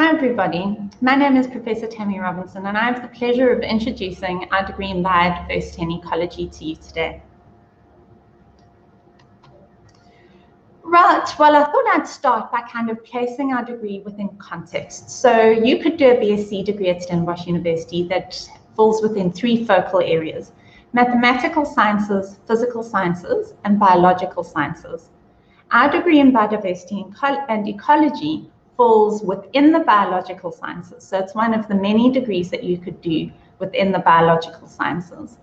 Hi everybody, my name is Professor Tammy Robinson and I have the pleasure of introducing our degree in Biodiversity and Ecology to you today. Right, well I thought I'd start by kind of placing our degree within context. So you could do a BSc degree at Stellenbosch University that falls within three focal areas: mathematical sciences, physical sciences, and biological sciences. Our degree in Biodiversity and Ecology falls within the biological sciences. So it's one of the many degrees that you could do within the biological sciences.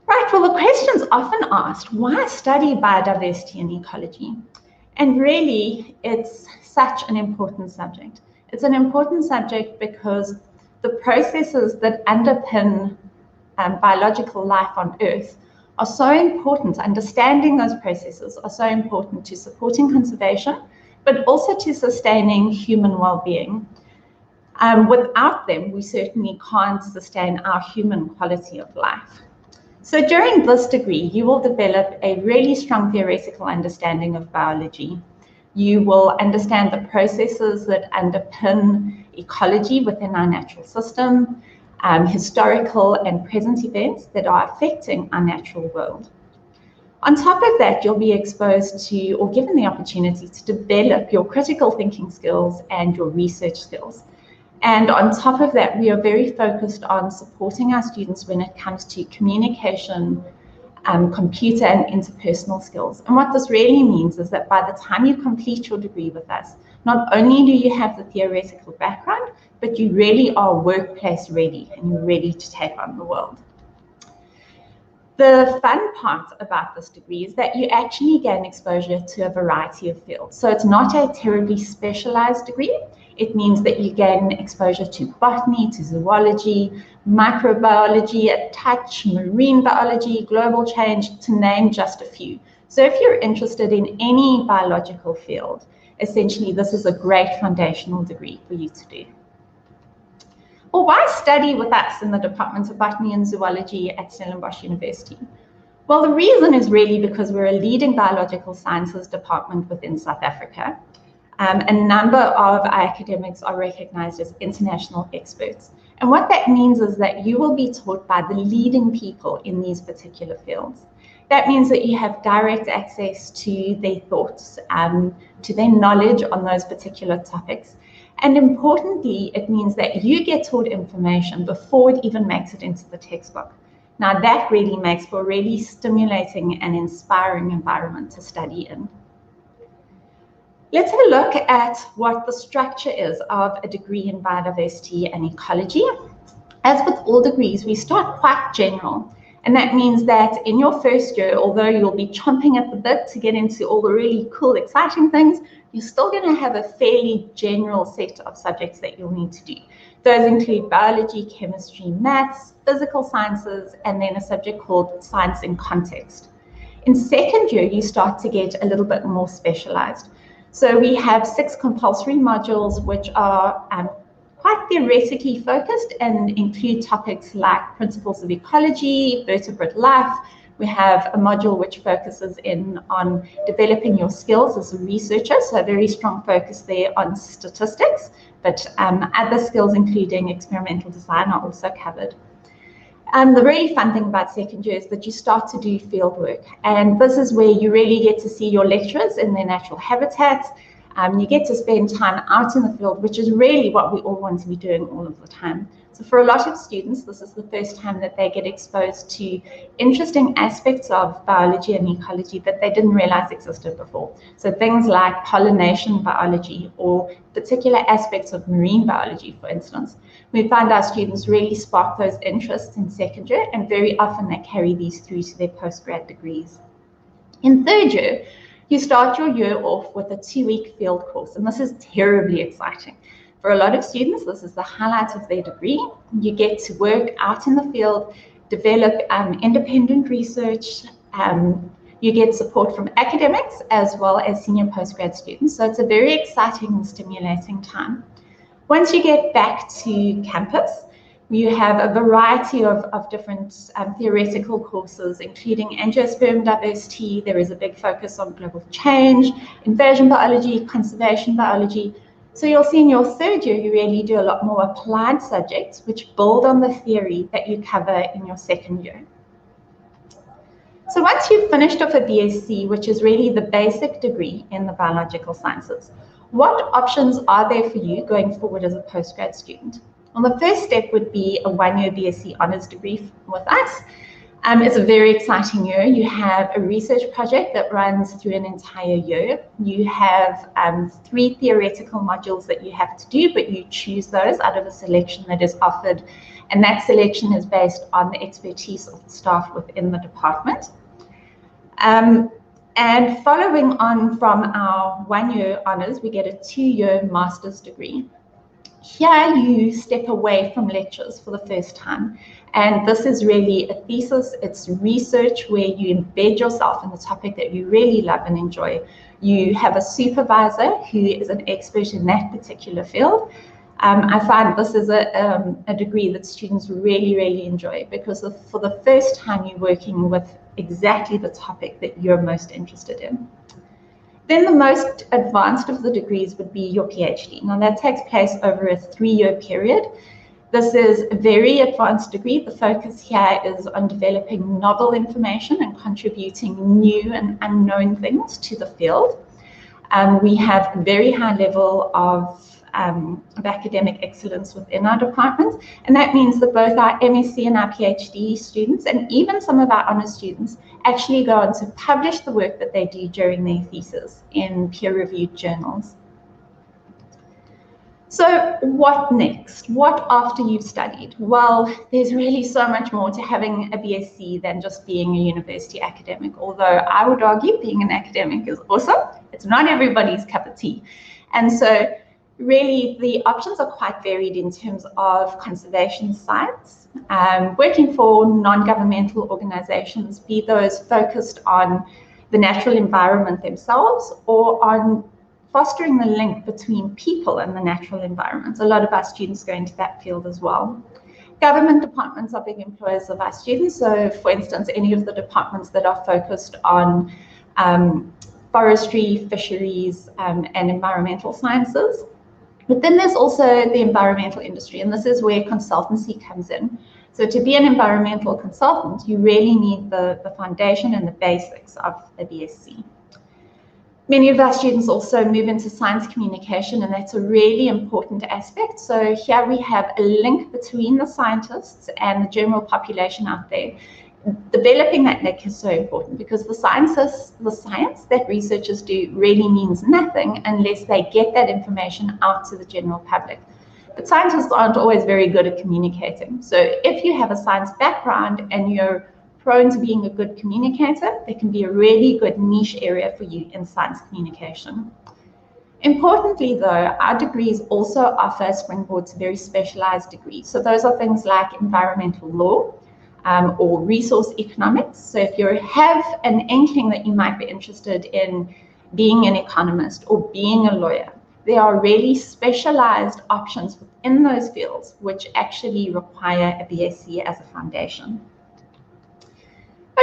Right, well, the question's often asked, why study biodiversity and ecology? And really, it's such an important subject. It's an important subject because the processes that underpin biological life on Earth are so important. Understanding those processes are so important to supporting conservation, but also to sustaining human well-being. Without them, we certainly can't sustain our human quality of life. So during this degree, you will develop a really strong theoretical understanding of biology. You will understand the processes that underpin ecology within our natural system, historical and present events that are affecting our natural world. On top of that, you'll be exposed to or given the opportunity to develop your critical thinking skills and your research skills. And on top of that, we are very focused on supporting our students when it comes to communication, computer and interpersonal skills. And what this really means is that by the time you complete your degree with us, not only do you have the theoretical background, but you really are workplace ready and you're ready to take on the world. The fun part about this degree is that you actually gain exposure to a variety of fields. So it's not a terribly specialized degree. It means that you gain exposure to botany, to zoology, microbiology, a touch, marine biology, global change, to name just a few. So if you're interested in any biological field, essentially this is a great foundational degree for you to do. Well, why study with us in the Department of Botany and Zoology at Stellenbosch University? Well, the reason is really because we're a leading biological sciences department within South Africa. A number of our academics are recognized as international experts. And what that means is that you will be taught by the leading people in these particular fields. That means that you have direct access to their thoughts, to their knowledge on those particular topics. And importantly, it means that you get taught information before it even makes it into the textbook. Now that really makes for a really stimulating and inspiring environment to study in. Let's have a look at what the structure is of a degree in biodiversity and ecology. As with all degrees, we start quite general. And that means that in your first year, although you'll be chomping at the bit to get into all the really cool, exciting things, you're still going to have a fairly general set of subjects that you'll need to do. Those include biology, chemistry, maths, physical sciences, and then a subject called science in context. In second year, you start to get a little bit more specialized. So we have 6 compulsory modules, which are quite theoretically focused and include topics like principles of ecology, vertebrate life. We have a module which focuses on developing your skills as a researcher, so a very strong focus there on statistics, but other skills including experimental design are also covered. The really fun thing about second year is that you start to do field work, and this is where you really get to see your lecturers in their natural habitats. You get to spend time out in the field, which is really what we all want to be doing all of the time. So for a lot of students, this is the first time that they get exposed to interesting aspects of biology and ecology that they didn't realize existed before. So things like pollination biology or particular aspects of marine biology, for instance. We find our students really spark those interests in second year, and very often they carry these through to their postgrad degrees. In third year, you start your year off with a 2-week field course, and this is terribly exciting. For a lot of students, this is the highlight of their degree. You get to work out in the field, develop independent research. You get support from academics as well as senior postgrad students. So it's a very exciting and stimulating time. Once you get back to campus, you have a variety of different theoretical courses, including angiosperm diversity. There is a big focus on global change, invasion biology, conservation biology, So you'll see in your third year, you really do a lot more applied subjects, which build on the theory that you cover in your second year. So once you've finished off a BSc, which is really the basic degree in the biological sciences, what options are there for you going forward as a postgrad student? Well, the first step would be a one-year BSc honours degree with us. It's a very exciting year. You have a research project that runs through an entire year. You have 3 theoretical modules that you have to do, but you choose those out of a selection that is offered. And that selection is based on the expertise of the staff within the department. And following on from our one-year honours, we get a 2-year master's degree. Here you step away from lectures for the first time. And this is really a thesis. It's research where you embed yourself in the topic that you really love and enjoy. You have a supervisor who is an expert in that particular field. I find this is a degree that students really, really enjoy because for the first time you're working with exactly the topic that you're most interested in. Then the most advanced of the degrees would be your PhD. Now that takes place over a 3-year period. This is a very advanced degree. The focus here is on developing novel information and contributing new and unknown things to the field. We have a very high level of academic excellence within our departments, and that means that both our MSc and our PhD students, and even some of our honours students, actually go on to publish the work that they do during their thesis in peer-reviewed journals. So what next? What after you've studied? Well, there's really so much more to having a BSc than just being a university academic, although I would argue being an academic is awesome. It's not everybody's cup of tea. And so really the options are quite varied in terms of conservation sites, working for non-governmental organizations, be those focused on the natural environment themselves or on fostering the link between people and the natural environment. A lot of our students go into that field as well. Government departments are big employers of our students. So for instance, any of the departments that are focused on forestry, fisheries, and environmental sciences. But then there's also the environmental industry, and this is where consultancy comes in. So to be an environmental consultant, you really need the foundation and the basics of a BSc. Many of our students also move into science communication, and that's a really important aspect. So here we have a link between the scientists and the general population out there. Developing that link is so important because the science that researchers do really means nothing unless they get that information out to the general public. But scientists aren't always very good at communicating. So if you have a science background and you're prone to being a good communicator, there can be a really good niche area for you in science communication. Importantly though, our degrees also offer a springboard to very specialized degrees. So those are things like environmental law or resource economics. So if you have an inkling that you might be interested in being an economist or being a lawyer, there are really specialized options within those fields which actually require a BSc as a foundation.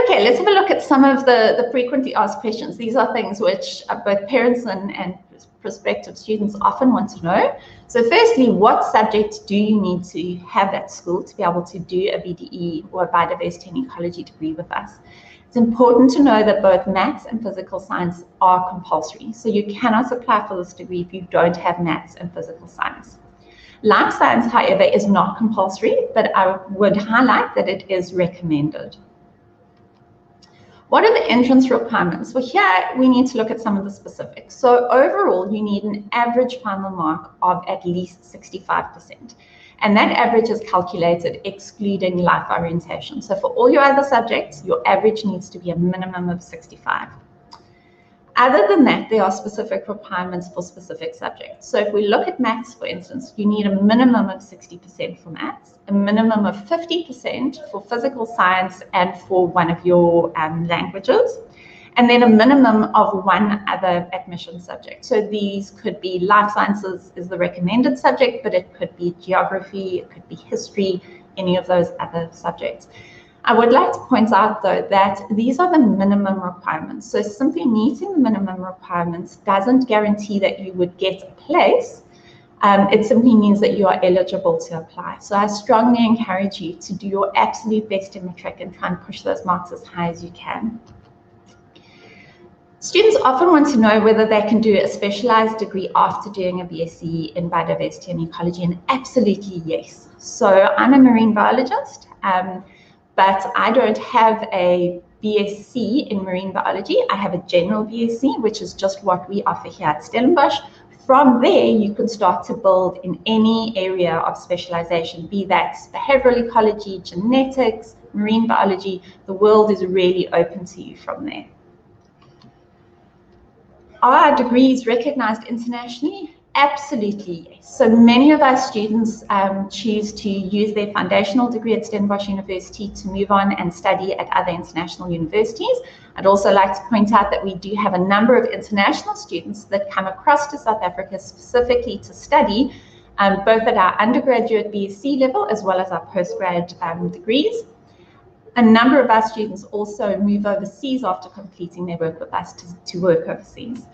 Okay, let's have a look at some of the frequently asked questions. These are things which both parents and prospective students often want to know. So firstly, what subject do you need to have at school to be able to do a BDE or a Biodiversity and Ecology degree with us? It's important to know that both maths and physical science are compulsory. So you cannot apply for this degree if you don't have maths and physical science. Life science, however, is not compulsory, but I would highlight that it is recommended. What are the entrance requirements? Well, here we need to look at some of the specifics. So overall, you need an average final mark of at least 65%. And that average is calculated excluding life orientation. So for all your other subjects, your average needs to be a minimum of 65. Other than that, there are specific requirements for specific subjects. So if we look at maths, for instance, you need a minimum of 60% for maths, a minimum of 50% for physical science and for one of your languages, and then a minimum of one other admission subject. So these could be life sciences is the recommended subject, but it could be geography, it could be history, any of those other subjects. I would like to point out, though, that these are the minimum requirements. So simply meeting the minimum requirements doesn't guarantee that you would get a place, It simply means that you are eligible to apply. So I strongly encourage you to do your absolute best in matric and try and push those marks as high as you can. Students often want to know whether they can do a specialized degree after doing a BSc in biodiversity and ecology, and absolutely yes. So I'm a marine biologist, but I don't have a BSc in marine biology. I have a general BSc, which is just what we offer here at Stellenbosch. From there, you can start to build in any area of specialization, be that behavioral ecology, genetics, marine biology. The world is really open to you from there. Are our degrees recognized internationally? Absolutely, yes. So many of our students choose to use their foundational degree at Stellenbosch University to move on and study at other international universities. I'd also like to point out that we do have a number of international students that come across to South Africa specifically to study, both at our undergraduate BSc level as well as our postgrad degrees. A number of our students also move overseas after completing their work with us to work overseas.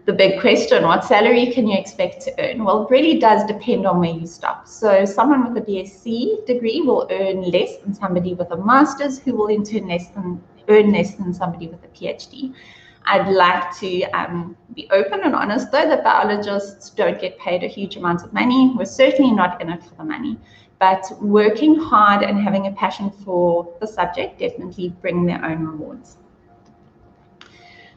The big question, what salary can you expect to earn? Well, it really does depend on where you stop. So someone with a BSc degree will earn less than somebody with a master's, who will in turn earn less than somebody with a PhD. I'd like to be open and honest, though, that biologists don't get paid a huge amount of money. We're certainly not in it for the money. But working hard and having a passion for the subject definitely bring their own rewards.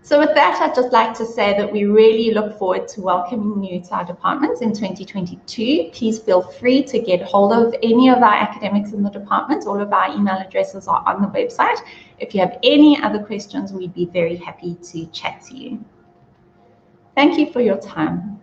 So with that, I'd just like to say that we really look forward to welcoming you to our departments in 2022. Please feel free to get hold of any of our academics in the department. All of our email addresses are on the website. If you have any other questions, we'd be very happy to chat to you. Thank you for your time.